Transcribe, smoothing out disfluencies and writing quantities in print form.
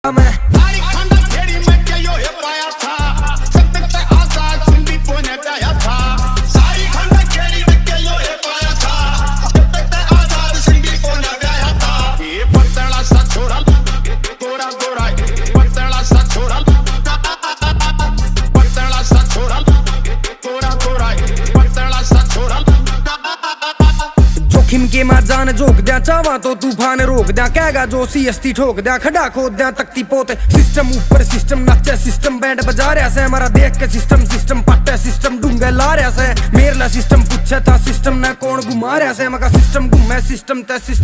मैं जोखिम के मां जान झोंक दिया, चावा तो तूफान रोक दिया, कहेगा जो CST ठोक दिया, खड़ा खोद दिया तख्ती पोते। सिस्टम ऊपर सिस्टम नाचे, सिस्टम बैंड बजा रहा से, हमारा देख के सिस्टम सिस्टम पट्टे, सिस्टम डूंगे ला रहा से। मेरे ला सिस्टम पूछे था सिस्टम ने कौन घुमा रहा से, मगर सिस्टम घूमे सिस्टम ते सिस्टम